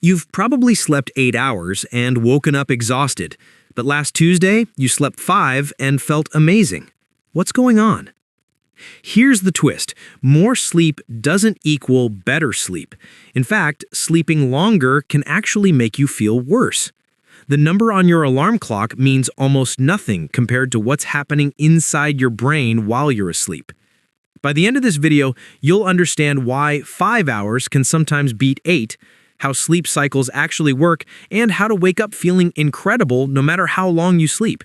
You've probably slept 8 hours and woken up exhausted, but last Tuesday you slept 5 and felt amazing. What's going on? Here's the twist. More sleep doesn't equal better sleep. In fact, sleeping longer can actually make you feel worse. The number on your alarm clock means almost nothing compared to what's happening inside your brain while you're asleep. By the end of this video, you'll understand why 5 hours can sometimes beat 8, how sleep cycles actually work, and how to wake up feeling incredible no matter how long you sleep.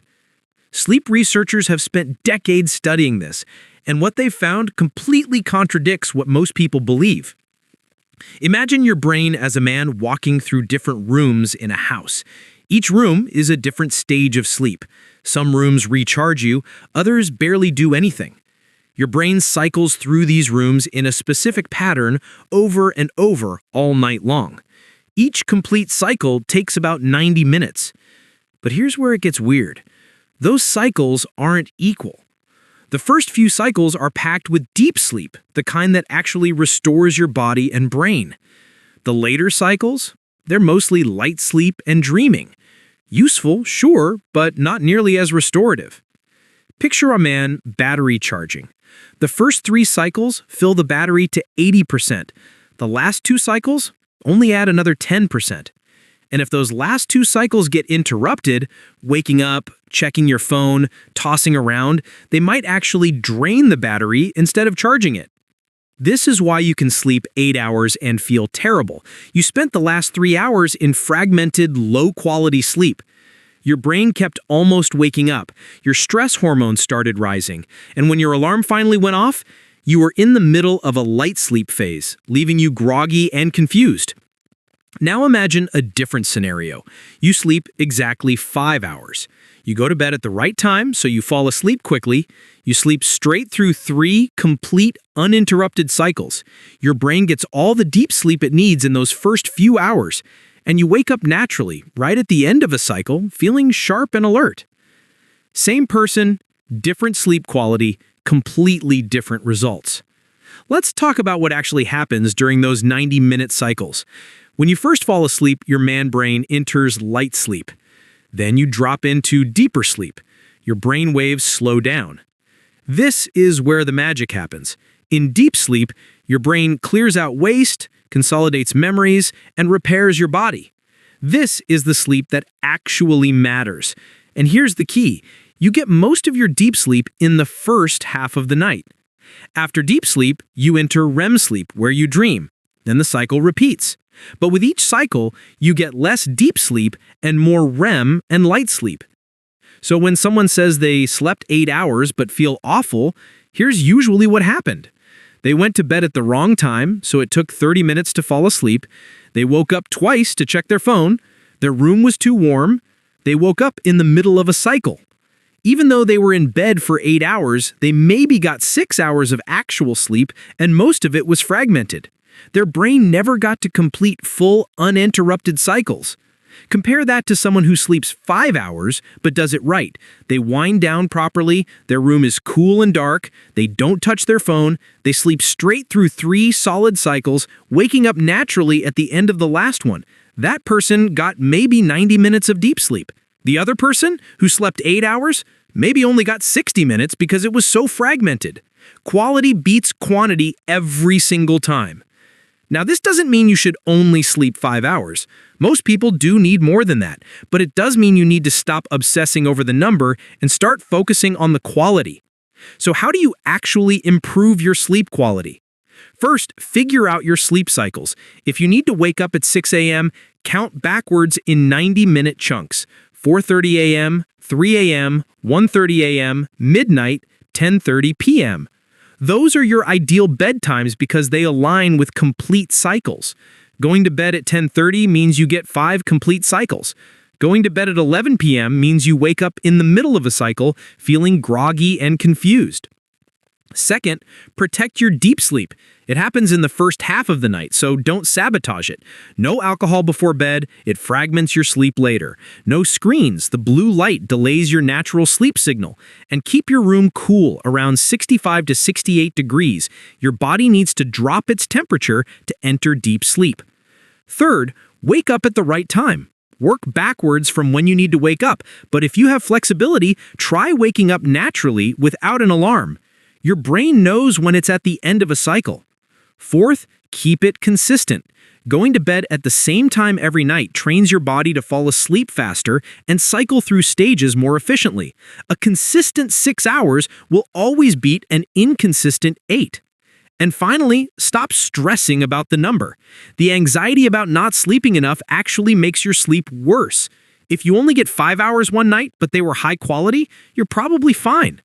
Sleep researchers have spent decades studying this, and what they've found completely contradicts what most people believe. Imagine your brain as a man walking through different rooms in a house. Each room is a different stage of sleep. Some rooms recharge you, others barely do anything. Your brain cycles through these rooms in a specific pattern over and over all night long. Each complete cycle takes about 90 minutes. But here's where it gets weird. Those cycles aren't equal. The first few cycles are packed with deep sleep, the kind that actually restores your body and brain. The later cycles? They're mostly light sleep and dreaming. Useful, sure, but not nearly as restorative. Picture a man battery charging. The first 3 cycles fill the battery to 80%. The last 2 cycles only add another 10%. And if those last 2 cycles get interrupted, waking up, checking your phone, tossing around, they might actually drain the battery instead of charging it. This is why you can sleep 8 hours and feel terrible. You spent the last 3 hours in fragmented, low-quality sleep. Your brain kept almost waking up, your stress hormones started rising, and when your alarm finally went off, you were in the middle of a light sleep phase, leaving you groggy and confused. Now imagine a different scenario. You sleep exactly 5 hours. You go to bed at the right time, so you fall asleep quickly. You sleep straight through 3 complete, uninterrupted cycles. Your brain gets all the deep sleep it needs in those first few hours, and you wake up naturally, right at the end of a cycle, feeling sharp and alert. Same person, different sleep quality, completely different results. Let's talk about what actually happens during those 90-minute cycles. When you first fall asleep, your man brain enters light sleep. Then you drop into deeper sleep. Your brain waves slow down. This is where the magic happens. In deep sleep, your brain clears out waste, consolidates memories, and repairs your body. This is the sleep that actually matters. And here's the key. You get most of your deep sleep in the first half of the night. After deep sleep, you enter REM sleep, where you dream. Then the cycle repeats. But with each cycle, you get less deep sleep and more REM and light sleep. So when someone says they slept 8 hours but feel awful, here's usually what happened. They went to bed at the wrong time, so it took 30 minutes to fall asleep. They woke up twice to check their phone. Their room was too warm. They woke up in the middle of a cycle. Even though they were in bed for 8 hours, they maybe got 6 hours of actual sleep, and most of it was fragmented. Their brain never got to complete full, uninterrupted cycles. Compare that to someone who sleeps 5 hours but does it right. They wind down properly, their room is cool and dark, they don't touch their phone, they sleep straight through 3 solid cycles, waking up naturally at the end of the last one. That person got maybe 90 minutes of deep sleep. The other person, who slept 8 hours, maybe only got 60 minutes because it was so fragmented. Quality beats quantity every single time. Now, this doesn't mean you should only sleep 5 hours. Most people do need more than that, but it does mean you need to stop obsessing over the number and start focusing on the quality. So how do you actually improve your sleep quality? First, figure out your sleep cycles. If you need to wake up at 6 a.m., count backwards in 90-minute chunks. 4:30 a.m., 3 a.m., 1:30 a.m., midnight, 10:30 p.m. Those are your ideal bedtimes because they align with complete cycles. Going to bed at 10:30 means you get 5 complete cycles. Going to bed at 11 p.m. means you wake up in the middle of a cycle feeling groggy and confused. Second, protect your deep sleep. It happens in the first half of the night, so don't sabotage it. No alcohol before bed, it fragments your sleep later. No screens, the blue light delays your natural sleep signal. And keep your room cool, around 65 to 68 degrees. Your body needs to drop its temperature to enter deep sleep. Third, wake up at the right time. Work backwards from when you need to wake up, but if you have flexibility, try waking up naturally without an alarm. Your brain knows when it's at the end of a cycle. Fourth, keep it consistent. Going to bed at the same time every night trains your body to fall asleep faster and cycle through stages more efficiently. A consistent 6 hours will always beat an inconsistent 8. And finally, stop stressing about the number. The anxiety about not sleeping enough actually makes your sleep worse. If you only get 5 hours one night, but they were high quality, you're probably fine.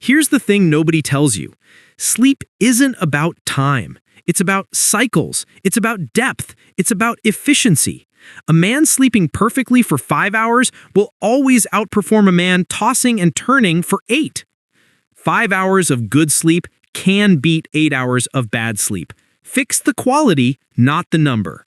Here's the thing nobody tells you. Sleep isn't about time. It's about cycles. It's about depth. It's about efficiency. A man sleeping perfectly for 5 hours will always outperform a man tossing and turning for 8. 5 hours of good sleep can beat 8 hours of bad sleep. Fix the quality, not the number.